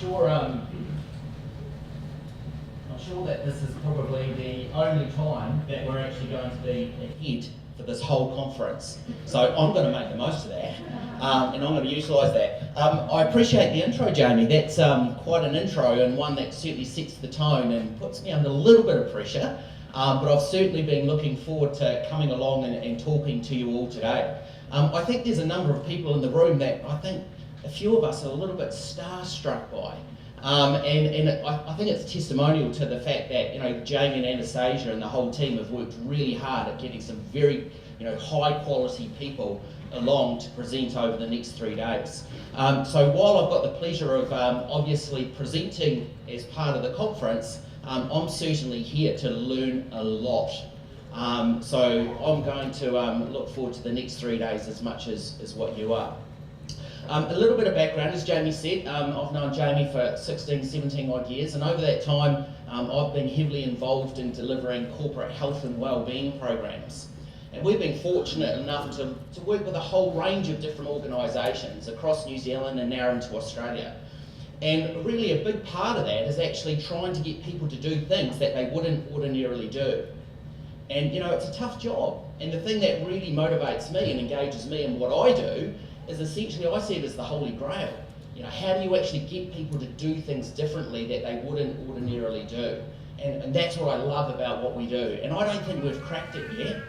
Not sure that this is probably the only time that we're actually going to be ahead for this whole conference. So I'm going to make the most of that, and I'm going to utilise that. I appreciate the intro, Jamie. That's quite an intro, and one that certainly sets the tone and puts me under a little bit of pressure. But I've certainly been looking forward to coming along and talking to you all today. I think there's a number of people in the room that I think a few of us are a little bit starstruck by. I think it's testimonial to the fact that, you know, Jamie and Anastasia and the whole team have worked really hard at getting some very, high quality people along to present over the next 3 days. So while I've got the pleasure of obviously presenting as part of the conference, I'm certainly here to learn a lot. So I'm going to look forward to the next 3 days as much as what you are. A little bit of background, as Jamie said, I've known Jamie for 16, 17 odd years, and over that time I've been heavily involved in delivering corporate health and wellbeing programs. And we've been fortunate enough to work with a whole range of different organisations across New Zealand and now into Australia. And really a big part of that is actually trying to get people to do things that they wouldn't ordinarily do. And it's a tough job. And the thing that really motivates me and engages me in what I do is essentially, I see it as the holy grail. How do you actually get people to do things differently that they wouldn't ordinarily do? And that's what I love about what we do. And I don't think we've cracked it yet.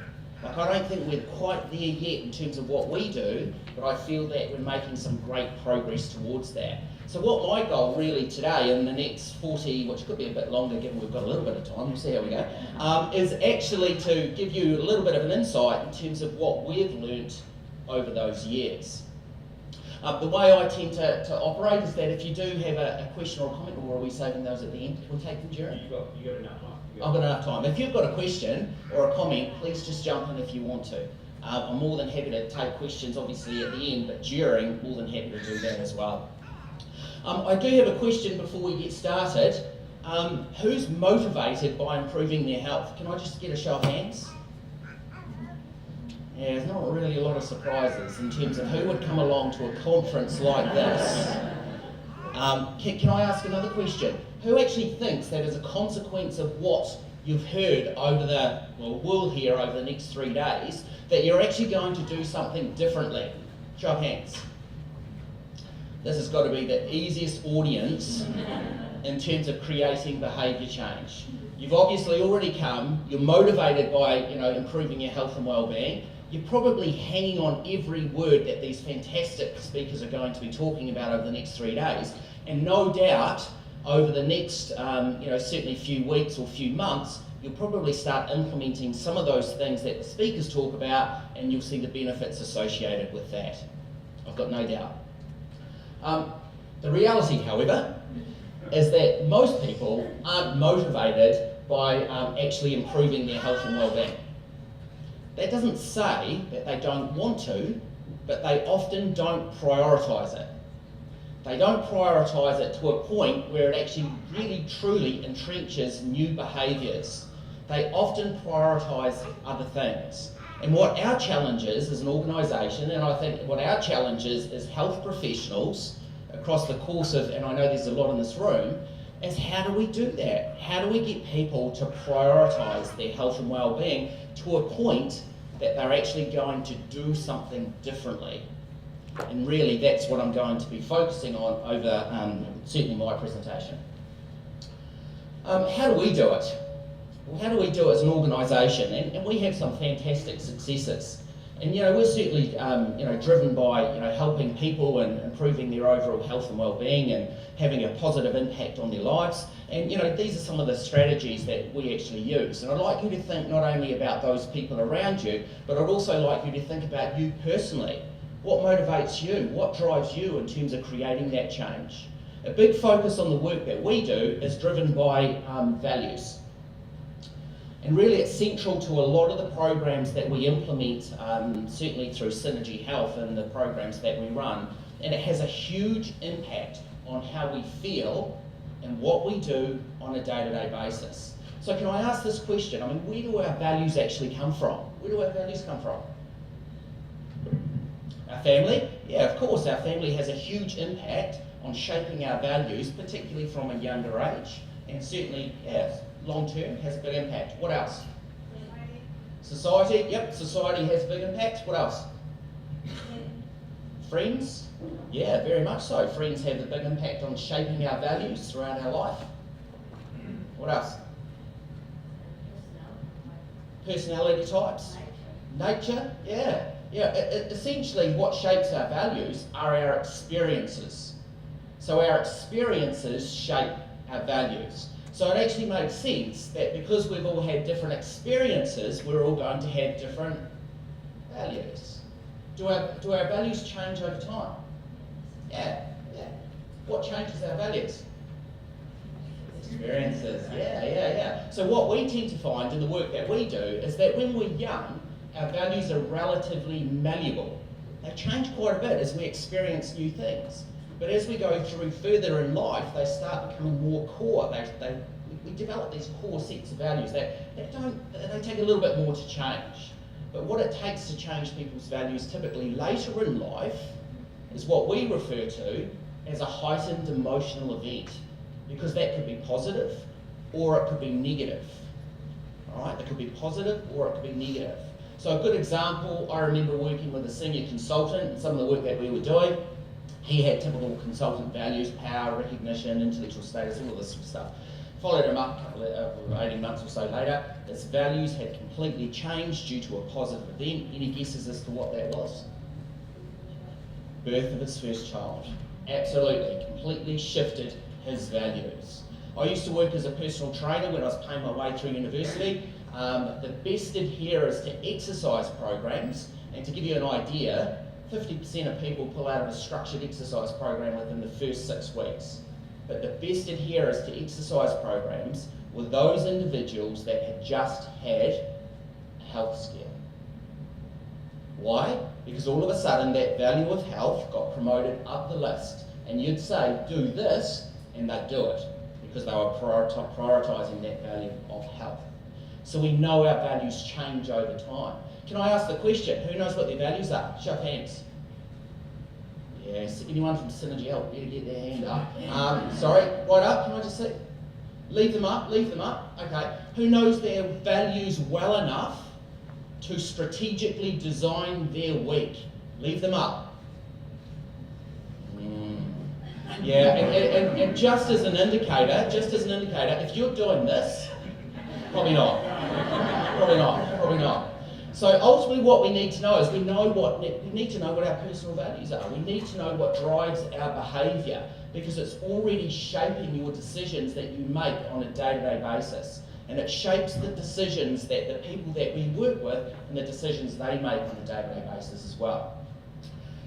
I don't think we're quite there yet in terms of what we do, but I feel that we're making some great progress towards that. So what my goal really today in the next 40, which could be a bit longer given we've got a little bit of time, we'll see how we go, is actually to give you a little bit of an insight in terms of what we've learnt over those years. The way I tend to operate is that if you do have a question or a comment, or are we saving those at the end? We'll take them during? You got enough time. I've got enough time. If you've got a question or a comment, please just jump in if you want to. I'm more than happy to take questions, obviously, at the end, but during, more than happy to do that as well. I do have a question before we get started. Who's motivated by improving their health? Can I just get a show of hands? Yeah, there's not really a lot of surprises in terms of who would come along to a conference like this. Can I ask another question? Who actually thinks that as a consequence of what you've heard will hear over the next 3 days, that you're actually going to do something differently? Show of hands. This has got to be the easiest audience in terms of creating behaviour change. You've obviously already come, you're motivated by improving your health and well-being. You're probably hanging on every word that these fantastic speakers are going to be talking about over the next 3 days. And no doubt, over the next, certainly few weeks or few months, you'll probably start implementing some of those things that the speakers talk about, and you'll see the benefits associated with that. I've got no doubt. The reality, however, is that most people aren't motivated by actually improving their health and well-being. That doesn't say that they don't want to, but they often don't prioritise it. They don't prioritise it to a point where it actually really truly entrenches new behaviours. They often prioritise other things. And what our challenge is as an organisation, and I think what our challenge is as health professionals across the course of, and I know there's a lot in this room, is how do we do that? How do we get people to prioritise their health and well-being to a point that they're actually going to do something differently? And really that's what I'm going to be focusing on over certainly my presentation. How do we do it? Well, how do we do it as an organisation? And we have some fantastic successes. And we're certainly driven by helping people and improving their overall health and well-being and having a positive impact on their lives. And these are some of the strategies that we actually use. And I'd like you to think not only about those people around you, but I'd also like you to think about you personally. What motivates you? What drives you in terms of creating that change? A big focus on the work that we do is driven by values. And really it's central to a lot of the programs that we implement, certainly through Synergy Health and the programs that we run. And it has a huge impact on how we feel and what we do on a day-to-day basis. So can I ask this question? Where do our values actually come from? Where do our values come from? Our family? Yeah, of course, our family has a huge impact on shaping our values, particularly from a younger age, and certainly, long term has a big impact. What else? Society, yep, society has a big impact. What else? Friends, yeah, very much so. Friends have a big impact on shaping our values throughout our life. What else? Personality types. Nature, yeah. Essentially, what shapes our values are our experiences. So our experiences shape our values. So it actually makes sense that because we've all had different experiences, we're all going to have different values. Do our values change over time? Yeah. What changes our values? Experiences, yeah. So what we tend to find in the work that we do is that when we're young, our values are relatively malleable. They change quite a bit as we experience new things. But as we go through further in life, they start becoming more core. We develop these core sets of values that they take a little bit more to change. But what it takes to change people's values typically later in life is what we refer to as a heightened emotional event. Because that could be positive or it could be negative. All right, it could be positive or it could be negative. So a good example, I remember working with a senior consultant and some of the work that we were doing. He had typical consultant values, power, recognition, intellectual status, all of this sort of stuff. Followed him up a couple of 18 months or so later. His values had completely changed due to a positive event. Any guesses as to what that was? Birth of his first child. Absolutely, completely shifted his values. I used to work as a personal trainer when I was paying my way through university. The best adherers to exercise programs, and to give you an idea, 50% of people pull out of a structured exercise program within the first 6 weeks. But the best adherers to exercise programs were those individuals that had just had a health scare. Why? Because all of a sudden that value of health got promoted up the list. And you'd say, do this, and they'd do it, because they were prioritising that value of health. So we know our values change over time. Can I ask the question, who knows what their values are? Show of hands. Yes, anyone from Synergy Help, better get their hand up. Sorry, right up, can I just see? Leave them up. Okay. Who knows their values well enough to strategically design their week? Leave them up. Yeah, and just as an indicator, if you're doing this, probably not. So ultimately what we need to know is we need to know what our personal values are. We need to know what drives our behaviour, because it's already shaping your decisions that you make on a day-to-day basis. And it shapes the decisions that the people that we work with and the decisions they make on a day-to-day basis as well.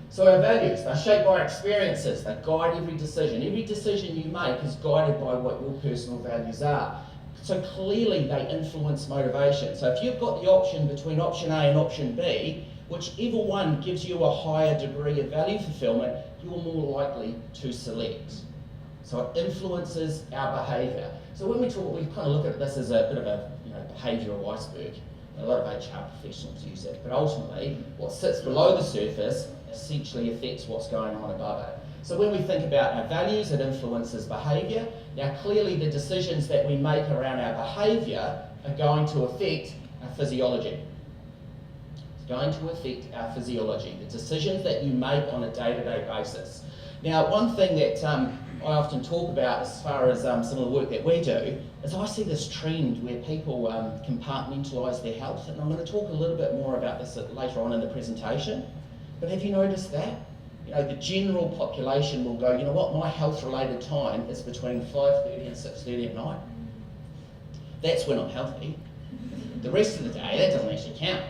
So our values, they're shaped by experiences, they guide every decision. Every decision you make is guided by what your personal values are. So clearly they influence motivation. So if you've got the option between option A and option B, whichever one gives you a higher degree of value fulfillment, you're more likely to select. So it influences our behaviour. So when we talk, we kind of look at this as a bit of a behavioural iceberg. A lot of HR professionals use it, but ultimately what sits below the surface essentially affects what's going on above it. So when we think about our values, it influences behaviour. Now clearly the decisions that we make around our behaviour are going to affect our physiology. It's going to affect our physiology, the decisions that you make on a day-to-day basis. Now one thing that I often talk about as far as some of the work that we do is I see this trend where people compartmentalise their health, and I'm going to talk a little bit more about this later on in the presentation. But have you noticed that? The general population will go, you know what, my health-related time is between 5:30 and 6:30 at night. That's when I'm healthy. The rest of the day, that doesn't actually count.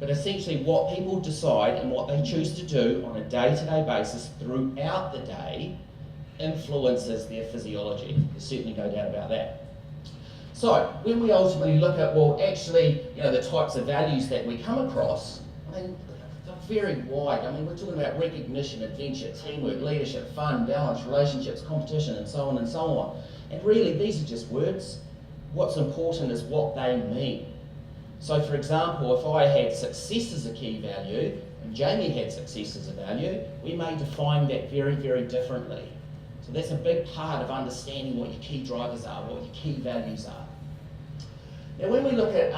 But essentially what people decide and what they choose to do on a day-to-day basis throughout the day influences their physiology. There's certainly no doubt about that. So when we ultimately look at, well, actually, the types of values that we come across, they're very wide. We're talking about recognition, adventure, teamwork, leadership, fun, balance, relationships, competition, and so on and so on. And really, these are just words. What's important is what they mean. So for example, if I had success as a key value, and Jamie had success as a value, we may define that very, very differently. So that's a big part of understanding what your key drivers are, what your key values are. Now when we look at,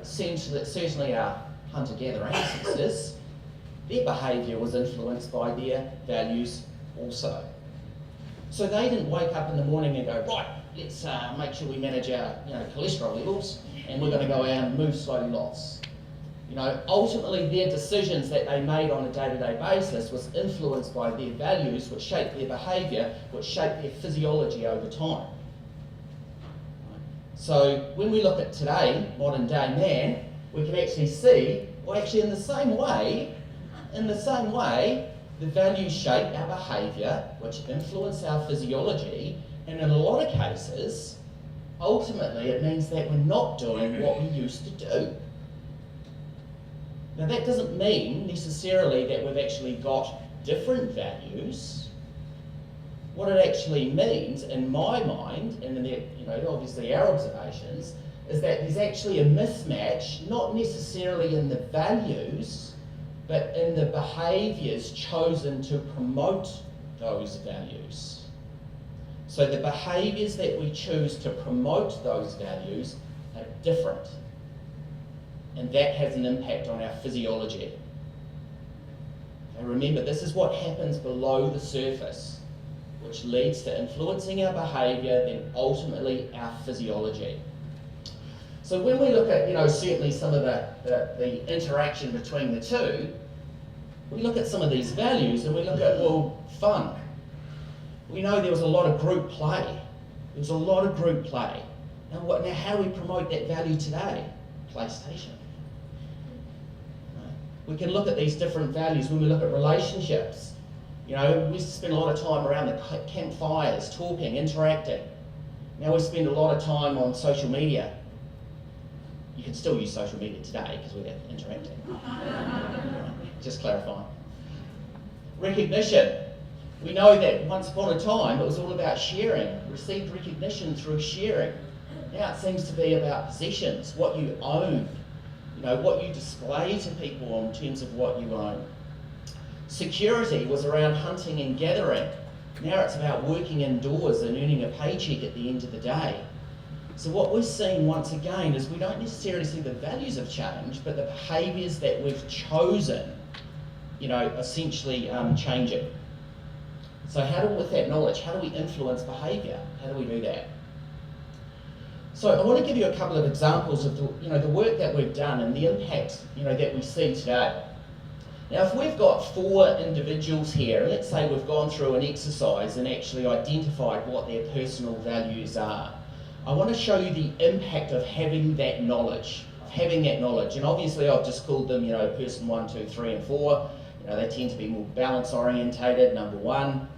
certainly our hunter-gatherer ancestors, their behaviour was influenced by their values also. So they didn't wake up in the morning and go, right, let's make sure we manage our cholesterol levels, and we're going to go out and move slow lots. Ultimately their decisions that they made on a day-to-day basis was influenced by their values, which shaped their behaviour, which shaped their physiology over time. So when we look at today, modern day man, we can actually see, well actually in the same way, the values shape our behaviour, which influence our physiology, and in a lot of cases, ultimately it means that we're not doing what we used to do. Now that doesn't mean necessarily that we've actually got different values. What it actually means, in my mind, and in obviously our observations, is that there's actually a mismatch, not necessarily in the values, but in the behaviours chosen to promote those values. So the behaviours that we choose to promote those values are different. And that has an impact on our physiology. And remember, this is what happens below the surface, which leads to influencing our behaviour, then ultimately our physiology. So when we look at, certainly some of the interaction between the two, we look at some of these values and we look at, fun. We know there was a lot of group play. Now how do we promote that value today? PlayStation. We can look at these different values when we look at relationships. We used to spend a lot of time around the campfires, talking, interacting. Now we spend a lot of time on social media. You can still use social media today because we're interacting. Just clarifying. Recognition. We know that once upon a time it was all about sharing, received recognition through sharing. Now it seems to be about possessions, what you own, what you display to people in terms of what you own. Security was around hunting and gathering. Now it's about working indoors and earning a paycheck at the end of the day. So what we're seeing once again is we don't necessarily see the values have changed, but the behaviours that we've chosen, essentially changing. So with that knowledge, how do we influence behaviour? How do we do that? So I want to give you a couple of examples of the work that we've done and the impact that we see today. Now if we've got 4 individuals here, and let's say we've gone through an exercise and actually identified what their personal values are, I want to show you the impact of having that knowledge. And obviously I've just called them person 1, 2, 3 and 4. They tend to be more balance orientated, number 1.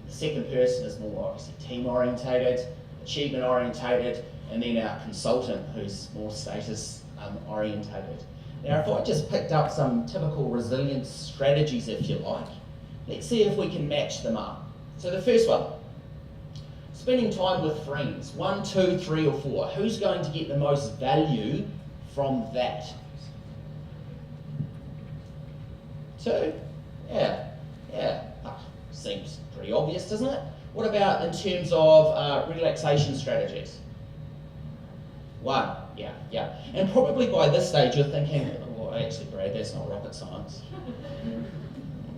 The second person is more obviously team orientated, achievement orientated, and then our consultant who's more status orientated. Now if I just picked up some typical resilience strategies, if you like, let's see if we can match them up. So the first one, spending time with friends, 1, 2, 3 or 4. Who's going to get the most value from that? 2? Yeah. Seems pretty obvious, doesn't it? What about in terms of relaxation strategies? 1, yeah. And probably by this stage you're thinking, well actually Brad, that's not rocket science.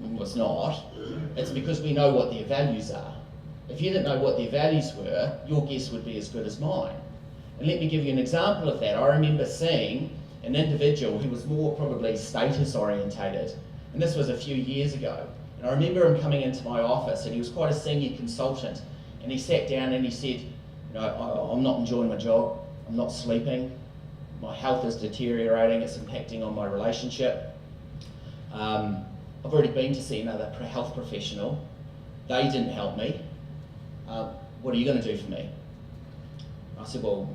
Well, it's not. It's because we know what their values are. If you didn't know what their values were, your guess would be as good as mine. And let me give you an example of that. I remember seeing an individual who was more probably status orientated, and this was a few years ago. And I remember him coming into my office, and he was quite a senior consultant, and he sat down and he said, I'm not enjoying my job, I'm not sleeping, my health is deteriorating, it's impacting on my relationship. I've already been to see another health professional, they didn't help me. What are you going to do for me? I said, well,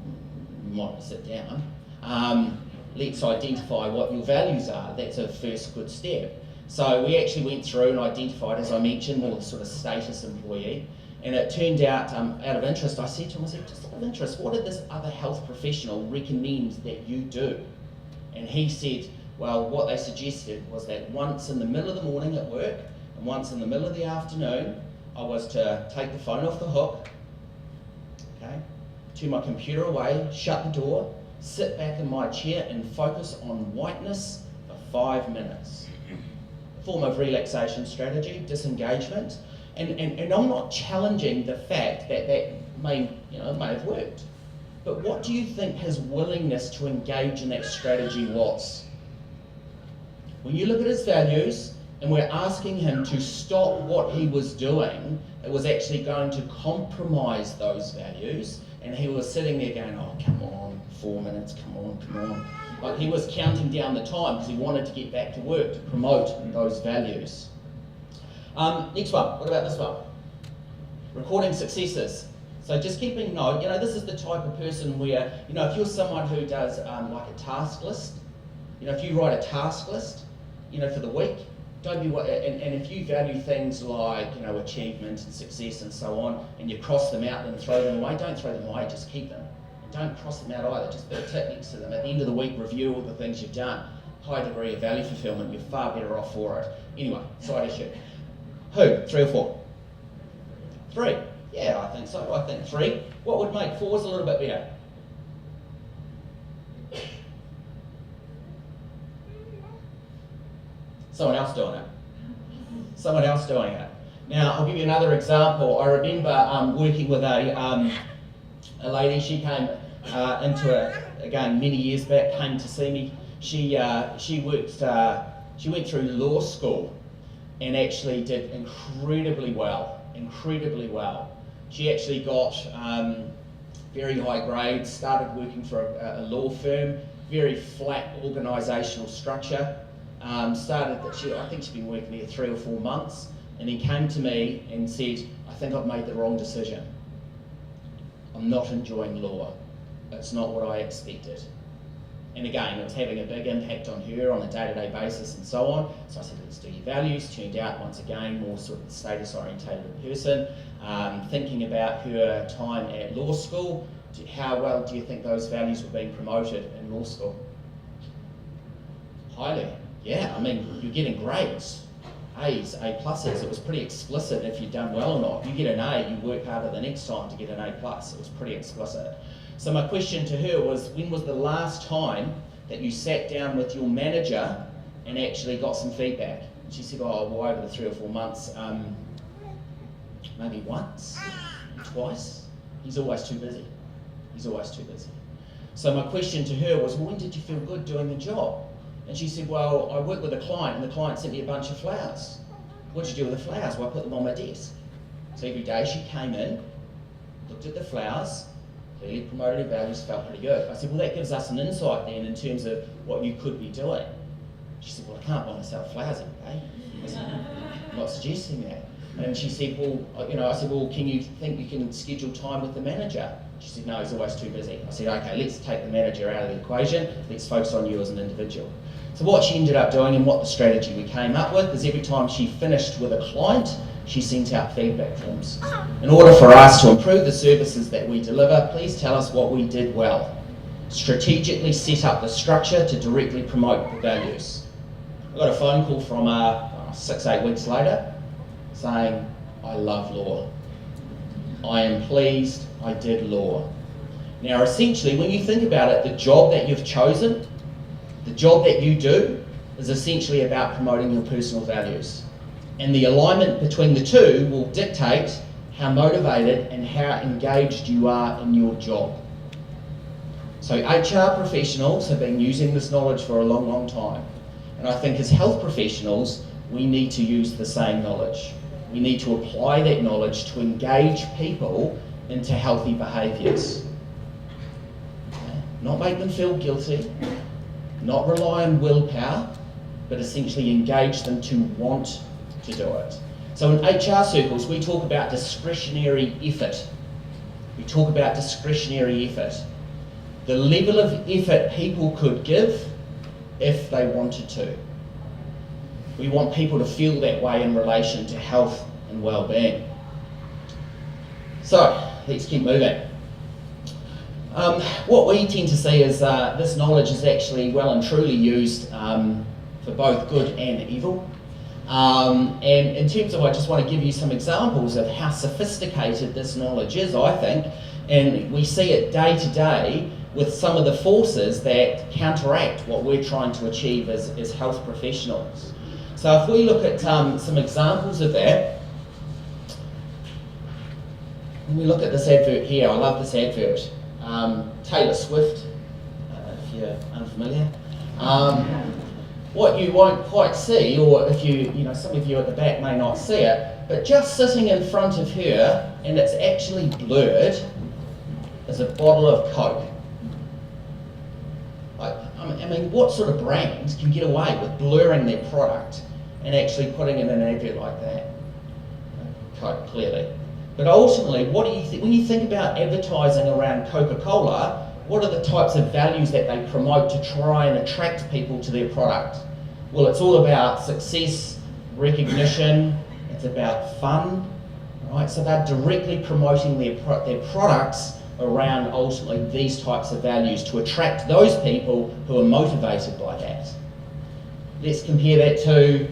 you might sit down. Let's identify what your values are. That's a first good step. So we actually went through and identified, as I mentioned, more the sort of status employee. And it turned out, out of interest, I said to him, just out of interest, what did this other health professional recommend that you do? And he said, well, what they suggested was that once in the middle of the morning at work and once in the middle of the afternoon, I was to take the phone off the hook, okay, turn my computer away, shut the door, sit back in my chair and focus on whiteness for 5 minutes. A form of relaxation strategy, disengagement, and I'm not challenging the fact that may have worked. But what do you think his willingness to engage in that strategy was? When you look at his values, and we're asking him to stop what he was doing, it was actually going to compromise those values, and he was sitting there going, oh, come on, 4 minutes, come on. Like he was counting down the time because he wanted to get back to work to promote those values. Next one, what about this one? Recording successes. So just keeping note, this is the type of person where, if you're someone who does like a task list, if you write a task list, for the week, don't be, and if you value things like, achievement and success and so on, and you cross them out and throw them away, don't throw them away, just keep them. And don't cross them out either, just put a tick next to them. At the end of the week, review all the things you've done. High degree of value fulfillment, you're far better off for it. Anyway, side issue. Who? 3 or 4? 3. Yeah, I think so. I think 3. What would make 4s a little bit better? Someone else doing it. Now, I'll give you another example. I remember working with a lady. She came again, many years back, came to see me. She went through law school and actually did incredibly well. She actually got very high grades, started working for a law firm, very flat organisational structure. I think she'd been working there 3 or 4 months, and then came to me and said, I think I've made the wrong decision. I'm not enjoying law. It's not what I expected. And again, it was having a big impact on her on a day-to-day basis and so on. So I said, let's do your values. Turned out, once again, more sort of status-orientated person. Thinking about her time at law school, how well do you think those values were being promoted in law school? Highly. Yeah, I mean, you're getting grades, A's, A pluses. It was pretty explicit if you'd done well or not. If you get an A, you work harder the next time to get an A plus. It was pretty explicit. So my question to her was, when was the last time that you sat down with your manager and actually got some feedback? And she said, oh, well, over the 3 or 4 months, maybe once, twice. He's always too busy. So my question to her was, well, when did you feel good doing the job? And she said, well, I worked with a client and the client sent me a bunch of flowers. What did you do with the flowers? Well, I put them on my desk. So every day she came in, looked at the flowers, clearly promoted her values, felt pretty good. I said, well, that gives us an insight then in terms of what you could be doing. She said, well, I can't buy myself flowers every day. I said, I'm not suggesting that. And she said, well, I said, well, can you think you can schedule time with the manager? She said, no, he's always too busy. I said, okay, let's take the manager out of the equation. Let's focus on you as an individual. So what she ended up doing and what the strategy we came up with is every time she finished with a client, she sent out feedback forms. In order for us to improve the services that we deliver, please tell us what we did well. Strategically set up the structure to directly promote the values. I got a phone call from 6-8 weeks later saying, I love law. I am pleased I did law. Now essentially, when you think about it, the job that you've chosen, the job that you do, is essentially about promoting your personal values. And the alignment between the two will dictate how motivated and how engaged you are in your job. So HR professionals have been using this knowledge for a long, long time. And I think as health professionals, we need to use the same knowledge. We need to apply that knowledge to engage people into healthy behaviours. Okay? Not make them feel guilty, not rely on willpower, but essentially engage them to want to do it. So in HR circles, we talk about discretionary effort. The level of effort people could give if they wanted to. We want people to feel that way in relation to health and well-being. So, let's keep moving. What we tend to see is this knowledge is actually well and truly used for both good and evil. And in terms of, I just want to give you some examples of how sophisticated this knowledge is, I think, and we see it day to day with some of the forces that counteract what we're trying to achieve as health professionals. So if we look at some examples of that, we look at this advert here. I love this advert. Taylor Swift, if you're unfamiliar. What you won't quite see, or if some of you at the back may not see it, but just sitting in front of her, and it's actually blurred, is a bottle of Coke. I mean, what sort of brands can get away with blurring their product and actually putting in an advert like that? Coke, clearly. But ultimately, what do you think when you think about advertising around Coca-Cola? What are the types of values that they promote to try and attract people to their product? Well, it's all about success, recognition, it's about fun, right? So they're directly promoting their products around ultimately these types of values to attract those people who are motivated by that. Let's compare that to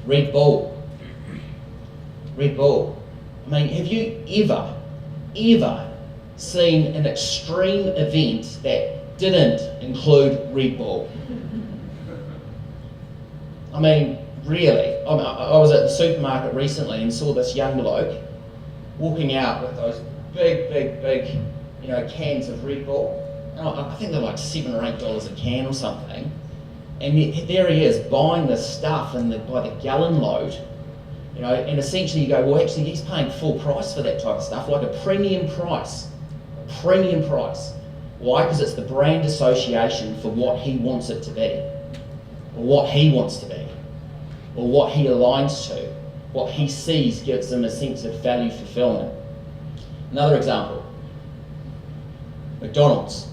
Red Bull. Red Bull. I mean, have you ever seen an extreme event that didn't include Red Bull? I mean, really. I was at the supermarket recently and saw this young bloke walking out with those big, cans of Red Bull. And I think they're like $7 or $8 a can or something. And there he is buying this stuff by the gallon load. And essentially you go, well, actually he's paying full price for that type of stuff, like a premium price. Premium price. Why? Because it's the brand association for what he wants it to be, or what he wants to be, or what he aligns to, what he sees gives him a sense of value fulfillment. Another example, McDonald's.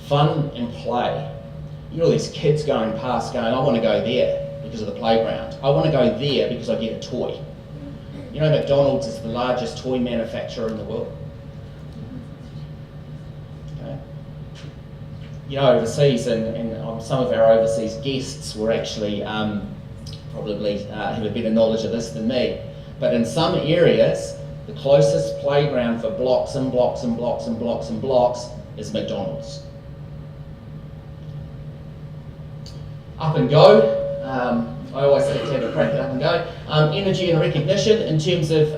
Fun and play. These kids going past going, I want to go there because of the playground. I want to go there because I get a toy. McDonald's is the largest toy manufacturer in the world. Okay. Overseas, and some of our overseas guests were actually probably have a better knowledge of this than me, but in some areas, the closest playground for blocks and blocks and blocks and blocks and blocks is McDonald's. Up and go. I always like to have a crack at Up and Go. Energy and recognition in terms of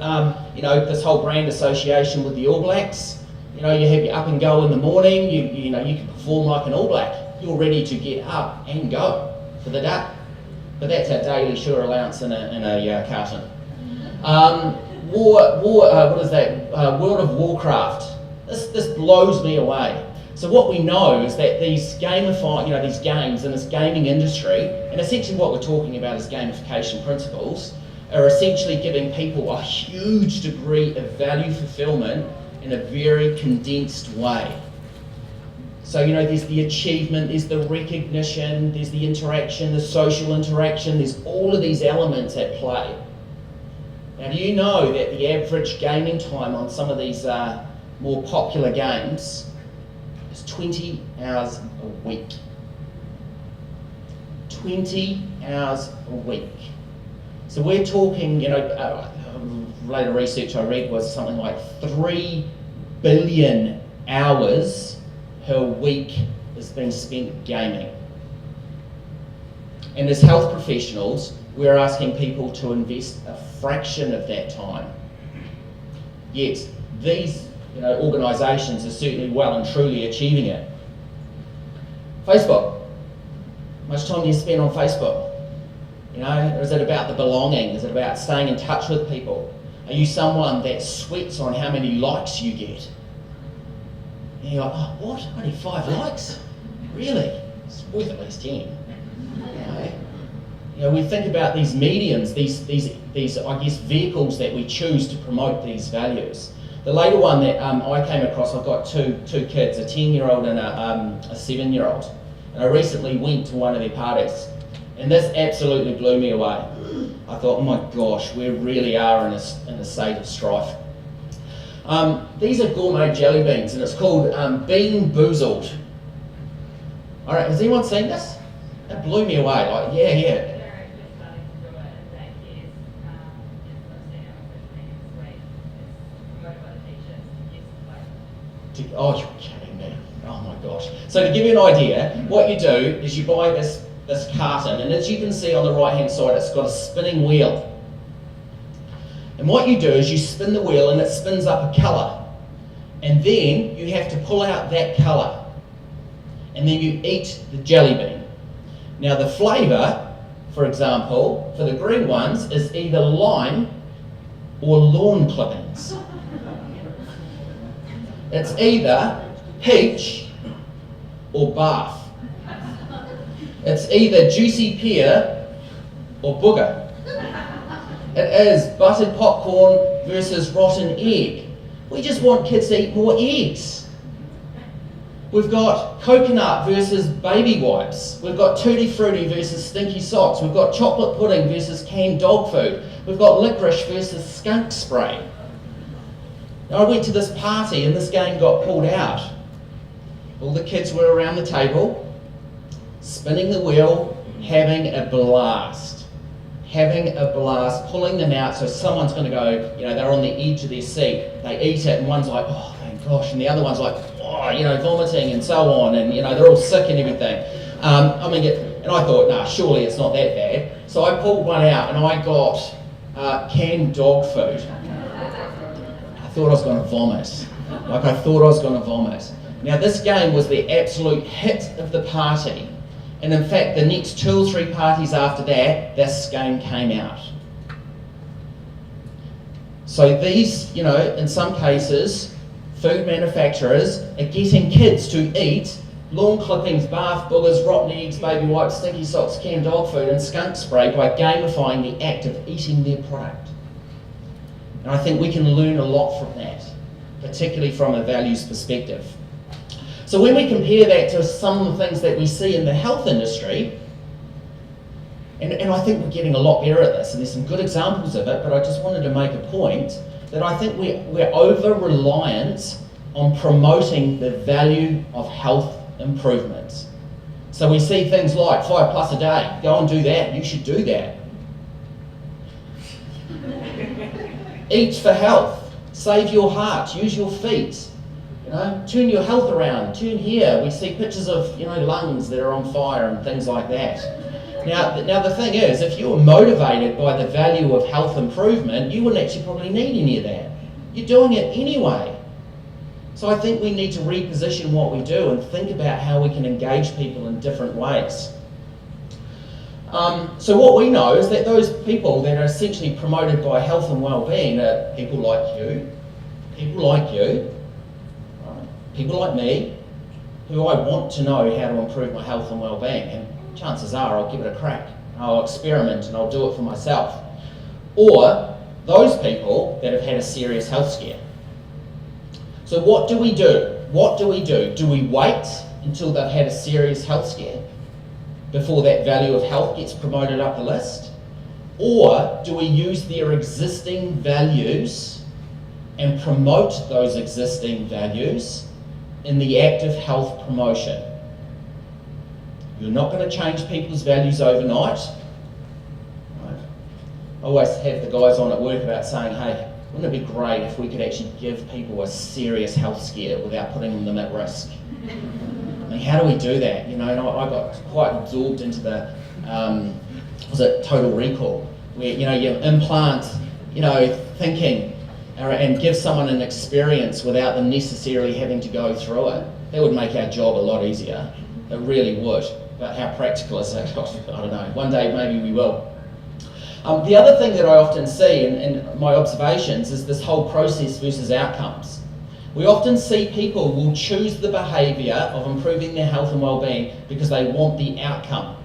this whole brand association with the All Blacks. You have your Up and Go in the morning. You can perform like an All Black. You're ready to get up and go for the day. But that's our daily sure allowance in a carton. What is that? World of Warcraft. This blows me away. So what we know is that these these games in this gaming industry, and essentially what we're talking about is gamification principles, are essentially giving people a huge degree of value fulfillment in a very condensed way. So, there's the achievement, there's the recognition, there's the interaction, the social interaction, there's all of these elements at play. Now, do you know that the average gaming time on some of these more popular games is 20 hours a week? 20 hours a week. So we're talking, later research I read was something like 3 billion hours per week is being spent gaming. And as health professionals, we're asking people to invest a fraction of that time. Yet these organisations are certainly well and truly achieving it. Facebook. How much time do you spend on Facebook? Or is it about the belonging? Is it about staying in touch with people? Are you someone that sweats on how many likes you get? And you're like, oh, what? Only 5 likes? Really? It's worth at least 10. We think about these mediums, these I guess vehicles that we choose to promote these values. The later one that I came across, I've got two kids, a 10-year-old and a 7-year-old. And I recently went to one of their parties, and this absolutely blew me away. I thought, oh my gosh, we really are in a state of strife. These are gourmet jelly beans, and it's called Bean Boozled. All right, has anyone seen this? It blew me away. Like, yeah. Oh, you're kidding me. Oh my gosh. So to give you an idea, what you do is you buy this carton, and as you can see on the right hand side, it's got a spinning wheel. And what you do is you spin the wheel and it spins up a colour. And then you have to pull out that colour. And then you eat the jelly bean. Now the flavour, for example, for the green ones is either lime or lawn clippings. It's either peach or bath. It's either juicy pear or booger. It is buttered popcorn versus rotten egg. We just want kids to eat more eggs. We've got coconut versus baby wipes. We've got tutti frutti versus stinky socks. We've got chocolate pudding versus canned dog food. We've got licorice versus skunk spray. Now I went to this party and this game got pulled out. All the kids were around the table, spinning the wheel, having a blast. Pulling them out, so someone's going to go, they're on the edge of their seat. They eat it and one's like, oh thank gosh, and the other one's like, oh, vomiting and so on, and they're all sick and everything. And I thought, nah, surely it's not that bad. So I pulled one out and I got canned dog food. I thought I was going to vomit. Now this game was the absolute hit of the party. And in fact, the next 2 or 3 parties after that, this game came out. So these, in some cases, food manufacturers are getting kids to eat lawn clippings, bath boogers, rotten eggs, baby wipes, stinky socks, canned dog food, and skunk spray by gamifying the act of eating their product. And I think we can learn a lot from that, particularly from a values perspective. So when we compare that to some of the things that we see in the health industry, and I think we're getting a lot better at this, and there's some good examples of it, but I just wanted to make a point that I think we're over-reliant on promoting the value of health improvements. So we see things like 5+ a day, go and do that, you should do that. Eat for health, save your heart, use your feet. Turn your health around, turn here. We see pictures of, lungs that are on fire and things like that. Now the thing is, if you were motivated by the value of health improvement, you wouldn't actually probably need any of that. You're doing it anyway. So I think we need to reposition what we do and think about how we can engage people in different ways. So what we know is that those people that are essentially promoted by health and well-being are people like you, people like me, who I want to know how to improve my health and well-being, and chances are I'll give it a crack. I'll experiment and I'll do it for myself. Or those people that have had a serious health scare. So what do we do? Do we wait until they've had a serious health scare before that value of health gets promoted up the list? Or do we use their existing values and promote those existing values in the act of health promotion? You're not going to change people's values overnight. Right? I always have the guys on at work about saying, hey, wouldn't it be great if we could actually give people a serious health scare without putting them at risk? I mean, how do we do that? And I got quite absorbed into the, Total Recall, where, you implant, thinking and give someone an experience without them necessarily having to go through it. That would make our job a lot easier. It really would. But how practical is that? I don't know. One day maybe we will. The other thing that I often see in my observations is this whole process versus outcomes. We often see people will choose the behaviour of improving their health and well-being because they want the outcome.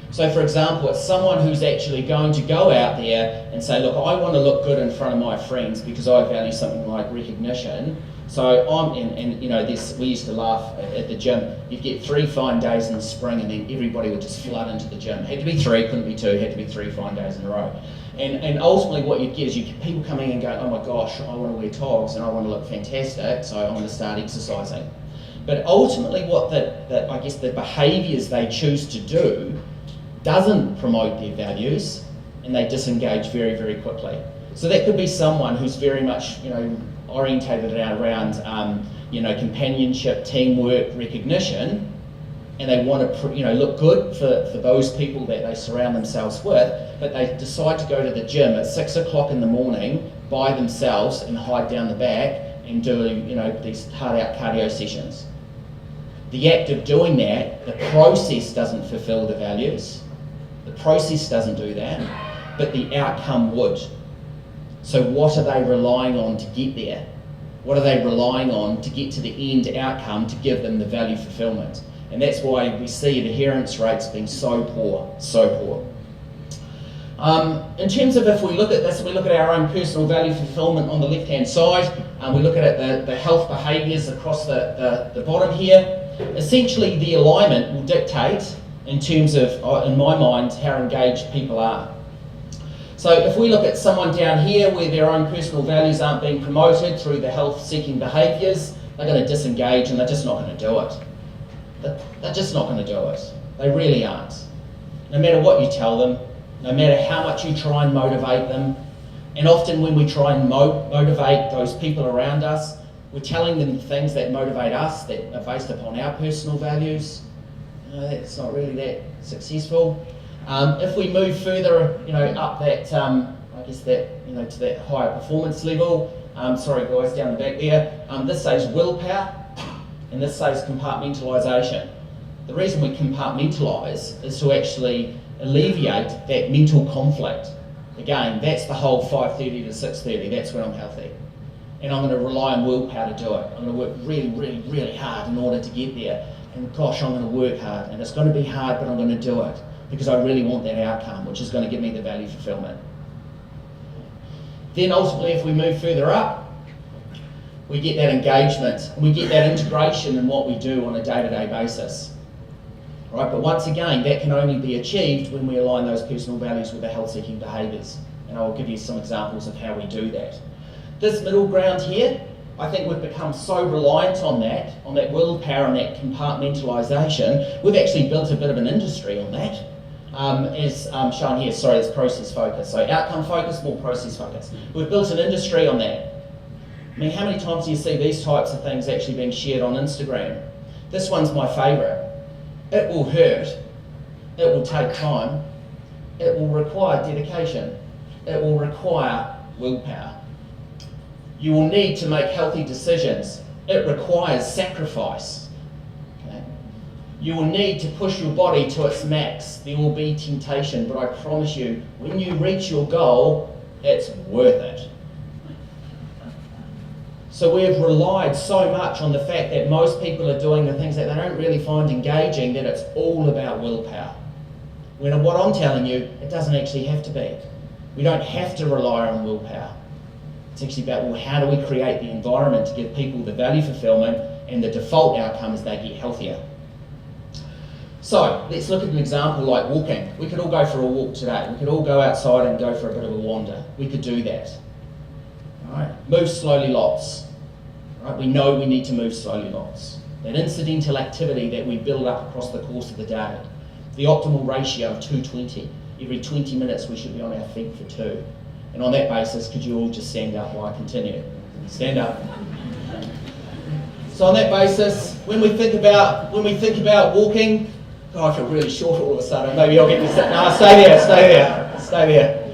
So for example, it's someone who's actually going to go out there and say, look, I want to look good in front of my friends because I value something like recognition. So we used to laugh at the gym. You'd get 3 fine days in the spring and then everybody would just flood into the gym. Had to be 3, couldn't be 2, had to be 3 fine days in a row. And ultimately what you'd get is people coming and going, oh my gosh, I want to wear togs and I want to look fantastic, so I want to start exercising. But ultimately what the behaviours they choose to do doesn't promote their values, and they disengage very, very quickly. So that could be someone who's very much, orientated around, companionship, teamwork, recognition, and they want to, look good for those people that they surround themselves with, but they decide to go to the gym at 6 o'clock in the morning by themselves and hide down the back and do, these hard-out cardio sessions. The act of doing that, the process doesn't fulfill the values. The process doesn't do that, but the outcome would. So what are they relying on to get there? What are they relying on to get to the end outcome to give them the value fulfillment? And that's why we see adherence rates being so poor, so poor. In terms of, if we look at this, we look at our own personal value fulfillment on the left-hand side, we look at it, the health behaviours across the bottom here. Essentially, the alignment will dictate, in terms of, in my mind, how engaged people are. So if we look at someone down here where their own personal values aren't being promoted through the health-seeking behaviours, they're going to disengage and they're just not going to do it. They're just not going to do it. They really aren't. No matter what you tell them, no matter how much you try and motivate them, and often when we try and motivate those people around us, we're telling them things that motivate us that are based upon our personal values. That's not really that successful. If we move further, up that, to that higher performance level. Sorry guys, down the back there. This says willpower, and this says compartmentalisation. The reason we compartmentalise is to actually alleviate that mental conflict. Again, that's the whole 5:30 to 6:30. That's when I'm healthy. And I'm going to rely on willpower to do it. I'm going to work really, really, really hard in order to get there. And gosh, I'm going to work hard. And it's going to be hard, but I'm going to do it because I really want that outcome, which is going to give me the value fulfillment. Then ultimately, if we move further up, we get that engagement. And we get that integration in what we do on a day-to-day basis. Right? But once again, that can only be achieved when we align those personal values with the health-seeking behaviours. And I'll give you some examples of how we do that. This middle ground here, I think we've become so reliant on that willpower and that compartmentalisation, we've actually built a bit of an industry on that. As shown here, sorry, it's process focus. So outcome focus, more process focus. We've built an industry on that. I mean, how many times do you see these types of things actually being shared on Instagram? This one's my favourite. It will hurt. It will take time. It will require dedication. It will require willpower. You will need to make healthy decisions. It requires sacrifice. Okay? You will need to push your body to its max. There will be temptation, but I promise you, when you reach your goal, it's worth it. So we have relied so much on the fact that most people are doing the things that they don't really find engaging, that it's all about willpower. When what I'm telling you, it doesn't actually have to be. We don't have to rely on willpower. It's actually about, well, how do we create the environment to give people the value fulfillment, and the default outcome is they get healthier. So let's look at an example like walking. We could all go for a walk today. We could all go outside and go for a bit of a wander. We could do that. All right. Move slowly lots. All right. We know we need to move slowly lots. That incidental activity that we build up across the course of the day. The optimal ratio of 2:20. Every 20 minutes we should be on our feet for 2. And on that basis, could you all just stand up while I continue? Stand up. So on that basis, when we think about walking, I feel really short all of a sudden. Maybe I'll get you sit. No, stay there.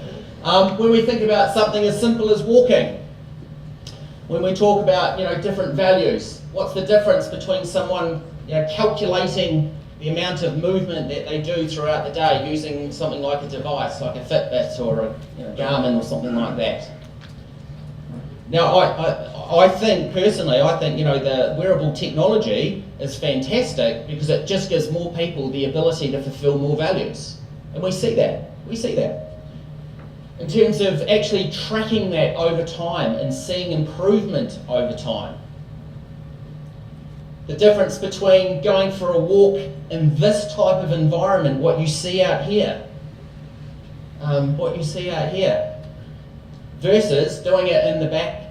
When we think about something as simple as walking, when we talk about different values, what's the difference between someone calculating the amount of movement that they do throughout the day using something like a device, like a Fitbit or a Garmin or something like that? Now, I think personally, the wearable technology is fantastic because it just gives more people the ability to fulfill more values, and we see that. In terms of actually tracking that over time and seeing improvement over time. The difference between going for a walk in this type of environment, what you see out here, versus doing it in the back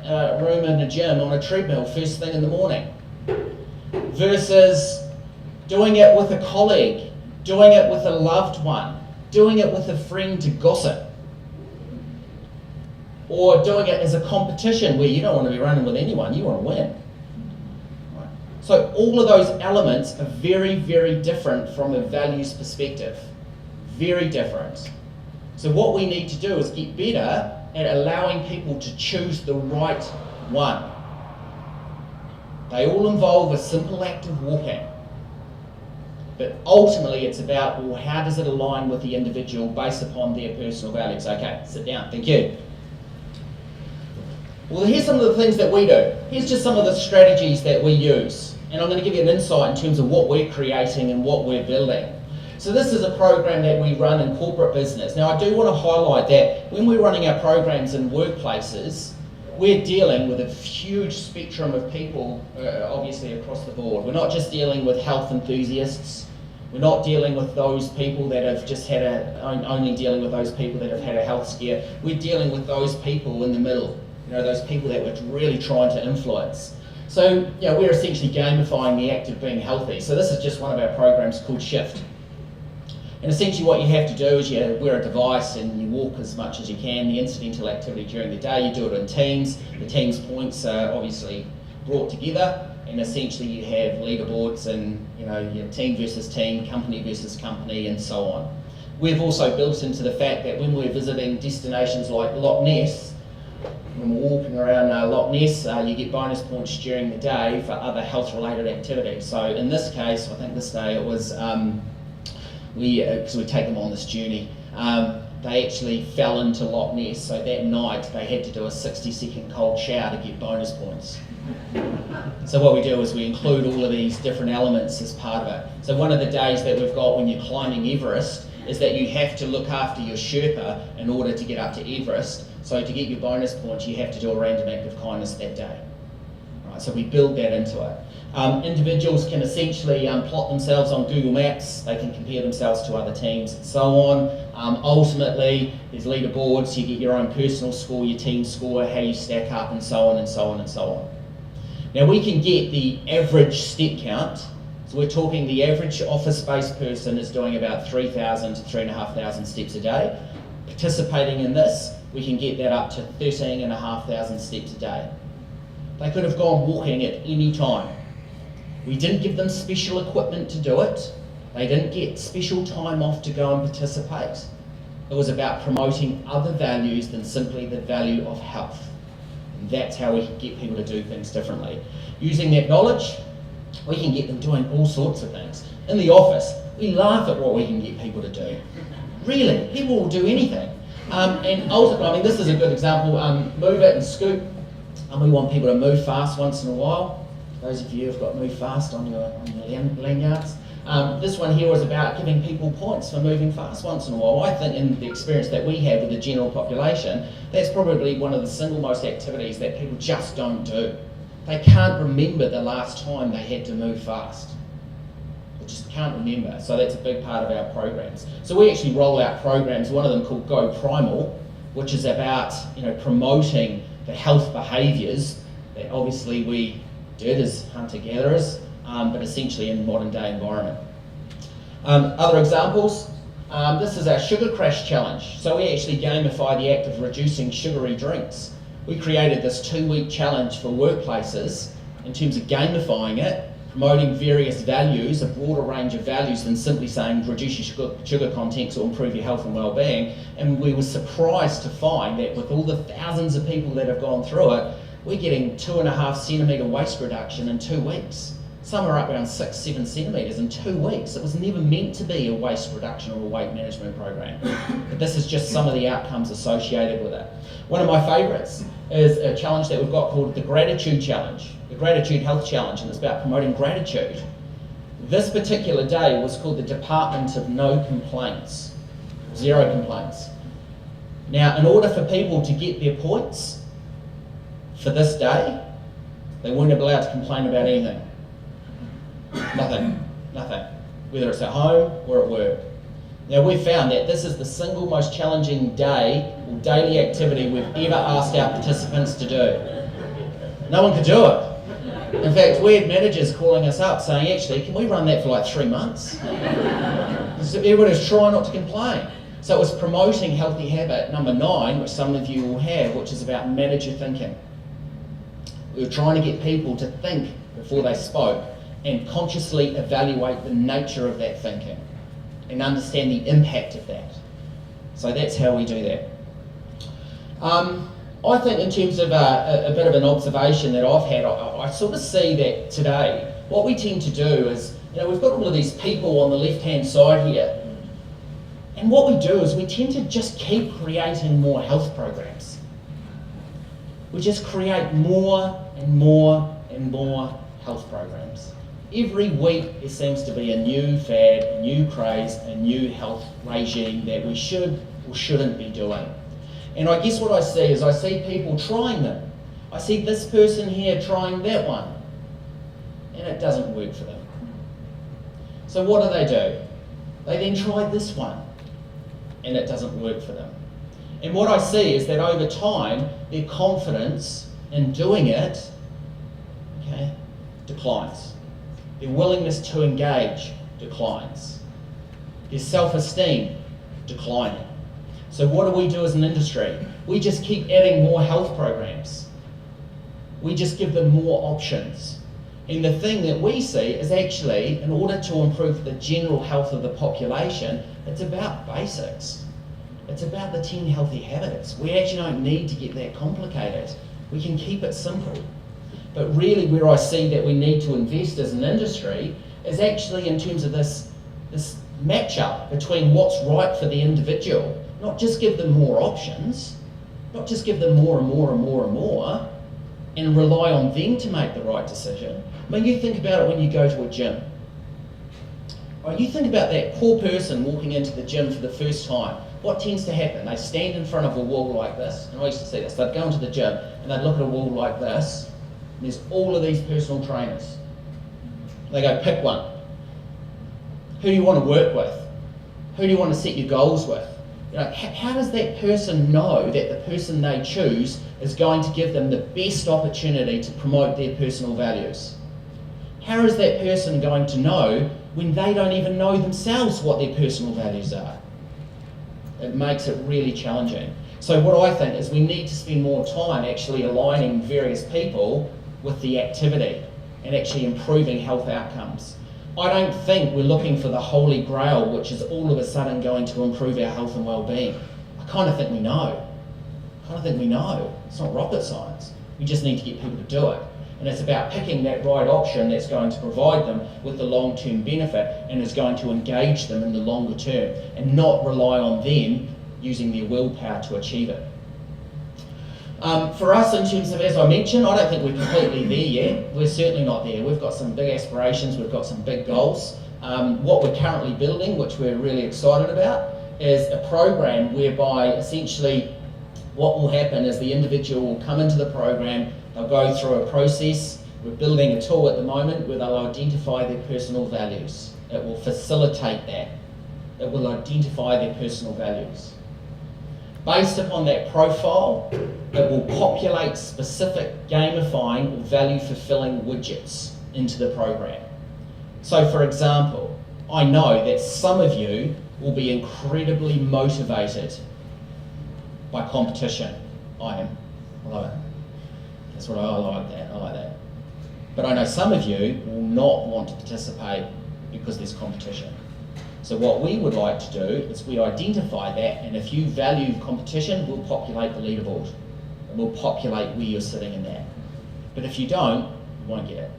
room in the gym on a treadmill first thing in the morning, versus doing it with a colleague, doing it with a loved one, doing it with a friend to gossip, or doing it as a competition where you don't want to be running with anyone, you want to win. Right. So all of those elements are very, very different from a values perspective. Very different. So what we need to do is get better at allowing people to choose the right one. They all involve a simple act of walking. But ultimately it's about, well, how does it align with the individual based upon their personal values? Okay, sit down, thank you. Well, here's some of the things that we do. Here's just some of the strategies that we use. And I'm going to give you an insight in terms of what we're creating and what we're building. So this is a program that we run in corporate business. Now I do want to highlight that when we're running our programs in workplaces, we're dealing with a huge spectrum of people, obviously across the board. We're not just dealing with health enthusiasts. We're not dealing with those people that have just had only dealing with those people that have had a health scare. We're dealing with those people in the middle. You know, those people that we're really trying to influence. So, you know, we're essentially gamifying the act of being healthy. So this is just one of our programs called Shift. And essentially what you have to do is you wear a device and you walk as much as you can, the incidental activity during the day. You do it in teams. The team's points are obviously brought together, and essentially you have leaderboards and, you know, your team versus team, company versus company, and so on. We've also built into the fact that when we're visiting destinations like Loch Ness, when we're walking around Loch Ness, you get bonus points during the day for other health-related activities. So in this case, I think this day it was, because we take them on this journey, they actually fell into Loch Ness, so that night they had to do a 60-second cold shower to get bonus points. So what we do is we include all of these different elements as part of it. So one of the days that we've got when you're climbing Everest is that you have to look after your Sherpa in order to get up to Everest. So to get your bonus points, you have to do a random act of kindness that day. Right, so we build that into it. Individuals can essentially plot themselves on Google Maps. They can compare themselves to other teams and so on. Ultimately, there's leaderboards. You get your own personal score, your team score, how you stack up, and so on and so on and so on. Now we can get the average step count. So we're talking the average office-based person is doing about 3,000 to 3,500 steps a day. Participating in this, we can get that up to 13,500 steps a day. They could have gone walking at any time. We didn't give them special equipment to do it. They didn't get special time off to go and participate. It was about promoting other values than simply the value of health. And that's how we can get people to do things differently. Using that knowledge, we can get them doing all sorts of things. In the office, we laugh at what we can get people to do. Really, people will do anything. And ultimately, I mean, this is a good example. Move it and scoop. We want people to move fast once in a while. Those of you who've got move fast on your lanyards. This one here was about giving people points for moving fast once in a while. I think in the experience that we have with the general population, that's probably one of the single most activities that people just don't do. They can't remember the last time they had to move fast. They just can't remember. So that's a big part of our programs. So we actually roll out programs, one of them called Go Primal, which is about, you know, promoting the health behaviours that obviously we did as hunter-gatherers, but essentially in the modern day environment. Other examples, this is our Sugar Crash Challenge. So we actually gamify the act of reducing sugary drinks. We created this 2-week challenge for workplaces in terms of gamifying it, promoting various values, a broader range of values than simply saying reduce your sugar content to improve your health and well-being. And we were surprised to find that with all the thousands of people that have gone through it, we're getting 2.5 centimetre waist reduction in 2 weeks. Some are up around 6-7 centimetres in 2 weeks. It was never meant to be a waist reduction or a weight management program. But this is just some of the outcomes associated with it. One of my favourites is a challenge that we've got called the Gratitude Challenge, the Gratitude Health Challenge, and it's about promoting gratitude. This particular day was called the Department of No Complaints, 0 complaints. Now, in order for people to get their points for this day, they weren't allowed to complain about anything. Nothing, whether it's at home or at work. Now we've found that this is the single most challenging day or daily activity we've ever asked our participants to do. No one could do it. In fact, we had managers calling us up saying, actually, can we run that for like 3 months? Everybody was trying not to complain. So it's promoting healthy habit number 9, which some of you will have, which is about manage your thinking. We were trying to get people to think before they spoke and consciously evaluate the nature of that thinking and understand the impact of that. So that's how we do that. I think in terms of a bit of an observation that I've had, I sort of see that today, what we tend to do is, we've got all of these people on the left-hand side here, and what we do is we tend to just keep creating more health programs. We just create more and more and more health programs. Every week there seems to be a new fad, a new craze, a new health regime that we should or shouldn't be doing. And I guess what I see is I see people trying them. I see this person here trying that one, and it doesn't work for them. So what do? They then try this one, and it doesn't work for them. And what I see is that over time, their confidence in doing it, declines. Their willingness to engage declines. Their self-esteem declining. So what do we do as an industry? We just keep adding more health programs. We just give them more options. And the thing that we see is actually, in order to improve the general health of the population, it's about basics. It's about the 10 healthy habits. We actually don't need to get that complicated. We can keep it simple. But really where I see that we need to invest as an industry is actually in terms of this match-up between what's right for the individual. Not just give them more options, not just give them more and more and more and more, and rely on them to make the right decision. I mean, you think about it when you go to a gym. Right, you think about that poor person walking into the gym for the first time. What tends to happen? They stand in front of a wall like this, and I used to see this. They'd go into the gym and they'd look at a wall like this, and there's all of these personal trainers. They go, pick one. Who do you want to work with? Who do you want to set your goals with? How does that person know that the person they choose is going to give them the best opportunity to promote their personal values? How is that person going to know when they don't even know themselves what their personal values are? It makes it really challenging. So what I think is we need to spend more time actually aligning various people with the activity and actually improving health outcomes. I don't think we're looking for the holy grail, which is all of a sudden going to improve our health and well-being. I kind of think we know. It's not rocket science. We just need to get people to do it. And it's about picking that right option that's going to provide them with the long-term benefit and is going to engage them in the longer term and not rely on them using their willpower to achieve it. For us, in terms of, as I mentioned, I don't think we're completely there yet. We're certainly not there. We've got some big aspirations, we've got some big goals. What we're currently building, which we're really excited about, is a program whereby essentially what will happen is the individual will come into the program, they'll go through a process. We're building a tool at the moment where they'll identify their personal values. It will facilitate that. It will identify their personal values. Based upon that profile, it will populate specific gamifying or value-fulfilling widgets into the program. So for example, I know that some of you will be incredibly motivated by competition. I am. I love it. That's what I like that. But I know some of you will not want to participate because there's competition. So what we would like to do is we identify that, and if you value competition, we'll populate the leaderboard. And we'll populate where you're sitting in that. But if you don't, you won't get it.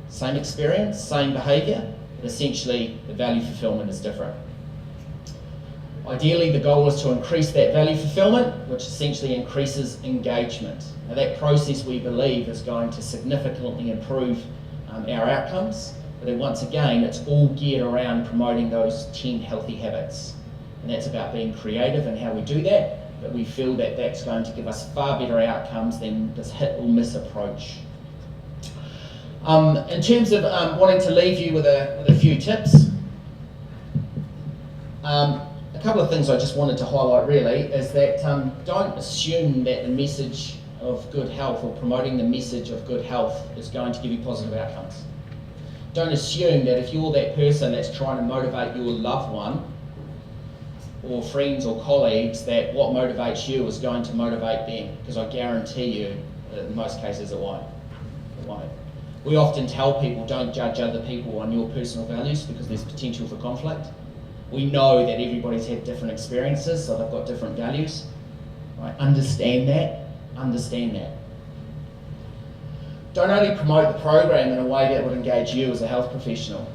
Same experience, same behaviour, but essentially the value fulfillment is different. Ideally, the goal is to increase that value fulfillment, which essentially increases engagement. Now that process, we believe, is going to significantly improve our outcomes. But then once again, it's all geared around promoting those 10 healthy habits. And that's about being creative in how we do that, but we feel that that's going to give us far better outcomes than this hit or miss approach. In terms of wanting to leave you with a few tips, a couple of things I just wanted to highlight really is that don't assume that the message of good health or promoting the message of good health is going to give you positive outcomes. Don't assume that if you're that person that's trying to motivate your loved one or friends or colleagues that what motivates you is going to motivate them, because I guarantee you that in most cases it won't. It won't. We often tell people don't judge other people on your personal values because there's potential for conflict. We know that everybody's had different experiences, so they've got different values. Right? Understand that. Understand that. Don't only promote the program in a way that would engage you as a health professional.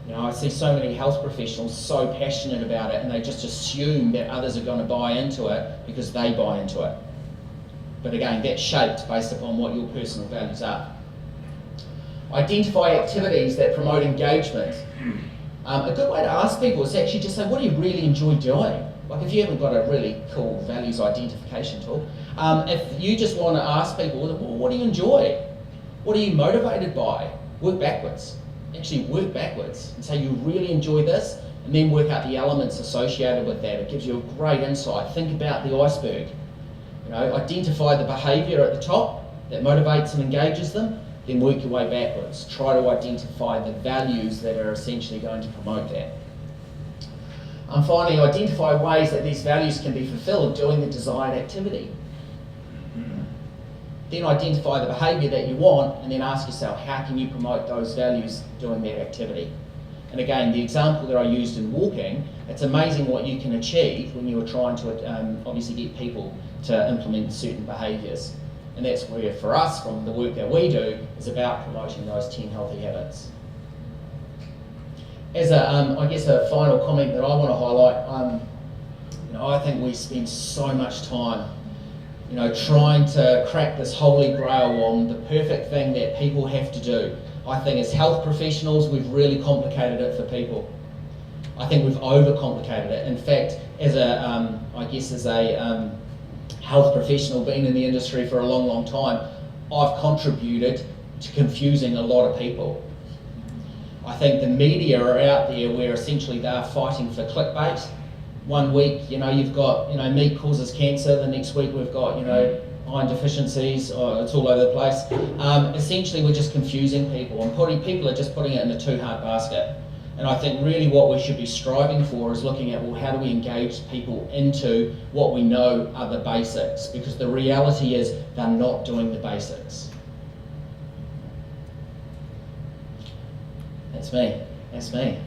You know, I see so many health professionals so passionate about it, and they just assume that others are going to buy into it because they buy into it. But again, that's shaped based upon what your personal values are. Identify activities that promote engagement. A good way to ask people is actually just say, what do you really enjoy doing? Like if you haven't got a really cool values identification tool, if you just want to ask people, well, what do you enjoy? What are you motivated by? Work backwards. Actually work backwards and say you really enjoy this, and then work out the elements associated with that. It gives you a great insight. Think about the iceberg. You know, identify the behaviour at the top that motivates and engages them, then work your way backwards. Try to identify the values that are essentially going to promote that. And finally, identify ways that these values can be fulfilled doing the desired activity. Then identify the behaviour that you want, and then ask yourself, how can you promote those values doing that activity? And again, the example that I used in walking, it's amazing what you can achieve when you are trying to obviously get people to implement certain behaviours. And that's where, for us, from the work that we do, is about promoting those 10 healthy habits. As I guess a final comment that I want to highlight, you know, I think we spend so much time, you know, trying to crack this holy grail on the perfect thing that people have to do. I think as health professionals, we've really complicated it for people. I think we've overcomplicated it. In fact, as a, I guess as a health professional, being in the industry for a long, long time, I've contributed to confusing a lot of people. I think the media are out there where essentially they're fighting for clickbait. One week, you know, you've got, you know, meat causes cancer. The next week we've got, you know, iron deficiencies. It's all over the place. Essentially, we're just confusing people, and people are just putting it in a too hard basket. And I think really what we should be striving for is looking at, well, how do we engage people into what we know are the basics? Because the reality is they're not doing the basics. That's me.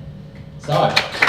So.